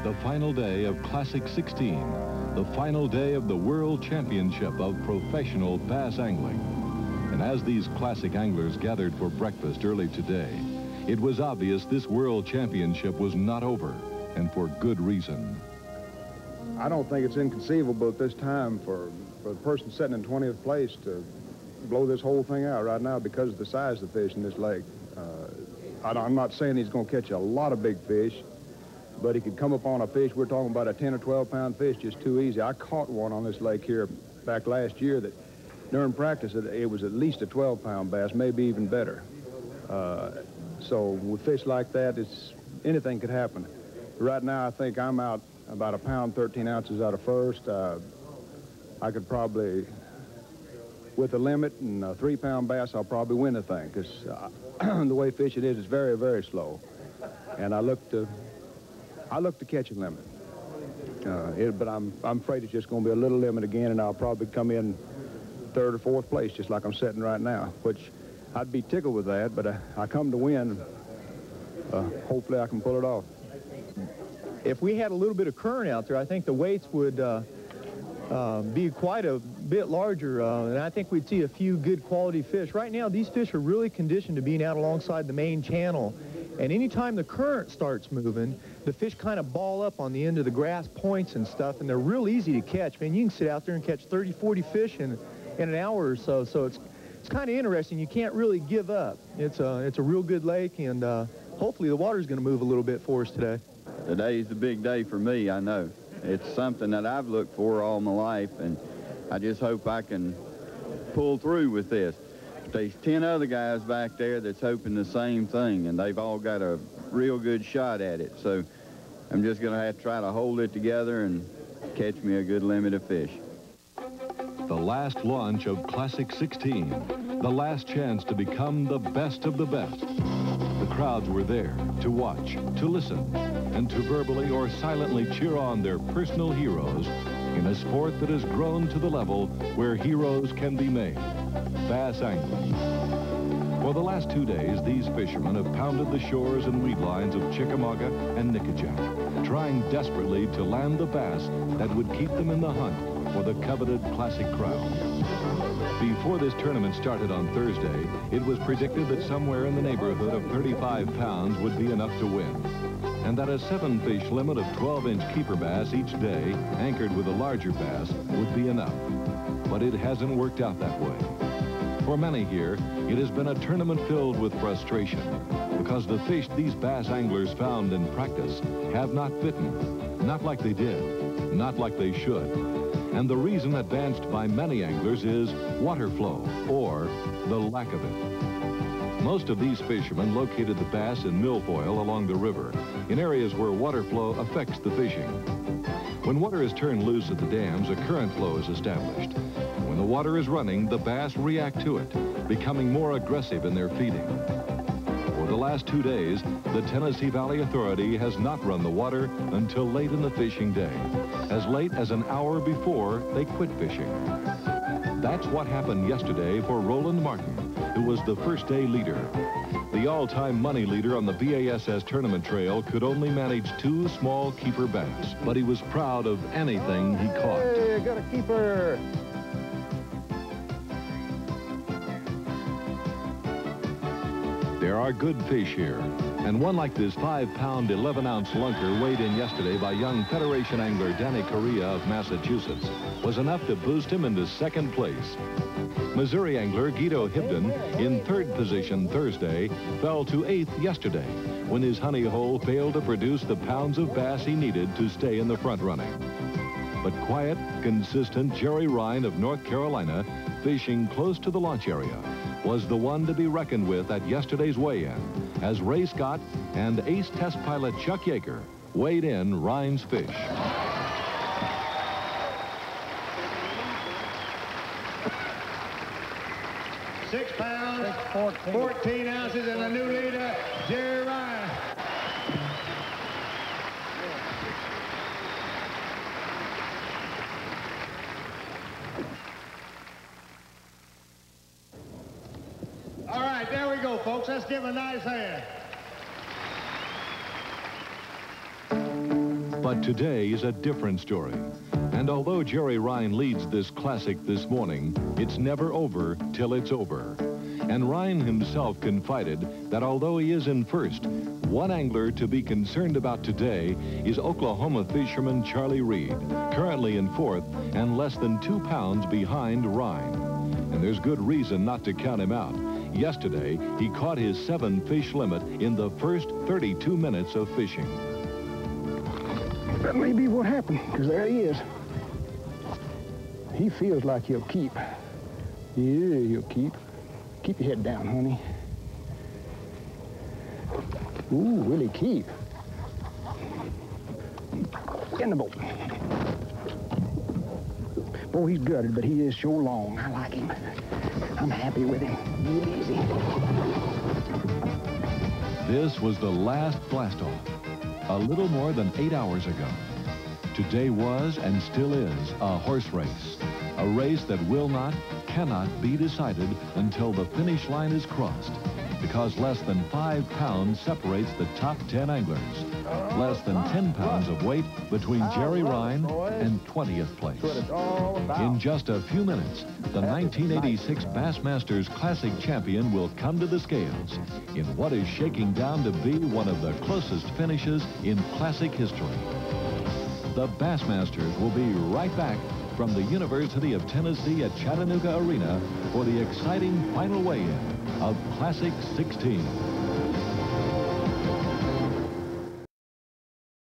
the final day of Classic 16, the final day of the World Championship of Professional Bass Angling. And as these classic anglers gathered for breakfast early today, it was obvious this World Championship was not over, and for good reason. I don't think it's inconceivable at this time for the person sitting in 20th place to blow this whole thing out right now because of the size of the fish in this lake. I'm not saying he's going to catch a lot of big fish, but he could come upon a fish. We're talking about a 10 or 12 pound fish just too easy. I caught one on this lake here back last year that during practice it was at least a 12 pound bass, maybe even better. So with fish like that, anything could happen. Right now I think I'm out about a pound 13 ounces out of first. I could probably, with a limit and a 3 pound bass, I'll probably win the thing because the way fishing is, it's very, very slow. And I look to catch a limit. But I'm afraid it's just going to be a little limit again, and I'll probably come in 3rd or 4th place, just like I'm sitting right now, which I'd be tickled with that, but I come to win. Hopefully I can pull it off. If we had a little bit of current out there, I think the weights would be quite a bit larger, and I think we'd see a few good quality fish. Right now, these fish are really conditioned to being out alongside the main channel, and anytime the current starts moving, the fish kind of ball up on the end of the grass points and stuff, and they're real easy to catch. Man, you can sit out there and catch 30, 40 fish in an hour or so, so it's kind of interesting. You can't really give up. It's a real good lake, and hopefully the water's going to move a little bit for us today. Today's the big day for me, I know. It's something that I've looked for all my life, and I just hope I can pull through with this. There's 10 other guys back there that's hoping the same thing, and they've all got a real good shot at it. So I'm just going to have to try to hold it together and catch me a good limit of fish. The last launch of Classic 16, the last chance to become the best of the best. The crowds were there to watch, to listen, and to verbally or silently cheer on their personal heroes in a sport that has grown to the level where heroes can be made, bass angling. For the last 2 days, these fishermen have pounded the shores and weed lines of Chickamauga and Nickajac, trying desperately to land the bass that would keep them in the hunt for the coveted classic crown. Before this tournament started on Thursday, it was predicted that somewhere in the neighborhood of 35 pounds would be enough to win, and that a 7-fish limit of 12-inch keeper bass each day, anchored with a larger bass, would be enough. But it hasn't worked out that way. For many here, it has been a tournament filled with frustration, because the fish these bass anglers found in practice have not bitten, not like they did, not like they should. And the reason advanced by many anglers is water flow, or the lack of it. Most of these fishermen located the bass in milfoil along the river, in areas where water flow affects the fishing. When water is turned loose at the dams, a current flow is established. When the water is running, the bass react to it, becoming more aggressive in their feeding. For the last 2 days, the Tennessee Valley Authority has not run the water until late in the fishing day, as late as an hour before they quit fishing. That's what happened yesterday for Roland Martin, who was the first-day leader. The all-time money leader on the BASS tournament trail could only manage 2 small keeper bass, but he was proud of anything he caught. Hey, got a keeper! There are good fish here, and one like this 5-pound, 11-ounce lunker weighed in yesterday by young Federation angler Danny Correa of Massachusetts was enough to boost him into 2nd place. Missouri angler Guido Hibden, in 3rd position Thursday, fell to 8th yesterday when his honey hole failed to produce the pounds of bass he needed to stay in the front running. But quiet, consistent Jerry Ryan of North Carolina, fishing close to the launch area, was the one to be reckoned with at yesterday's weigh-in, as Ray Scott and ace test pilot Chuck Yeager weighed in Ryan's fish. Six pounds, 14 ounces, and the new leader, Jerry Ryan. All right, there we go, folks. Let's give him a nice hand. But today is a different story. And although Jerry Ryan leads this classic this morning, it's never over till it's over. And Ryan himself confided that although he is in first, one angler to be concerned about today is Oklahoma fisherman Charlie Reed, currently in fourth and less than 2 pounds behind Ryan. And there's good reason not to count him out. Yesterday, he caught his 7-fish limit in the first 32 minutes of fishing. That may be what happened, because there he is. He feels like he'll keep. Yeah, he'll keep. Keep your head down, honey. Ooh, will he keep? In the boat. Boy, he's gutted, but he is so long. I like him. I'm happy with him. Real easy. This was the last blast-off, a little more than 8 hours ago. Today was and still is a horse race, a race that will not, cannot be decided until the finish line is crossed, because less than 5 pounds separates the top 10 anglers. Less than 10 pounds of weight between Jerry Ryan and 20th place. In just a few minutes, the 1986 Bassmasters Classic champion will come to the scales in what is shaking down to be one of the closest finishes in Classic history. The Bassmasters will be right back from the University of Tennessee at Chattanooga Arena for the exciting final weigh-in of Classic 16.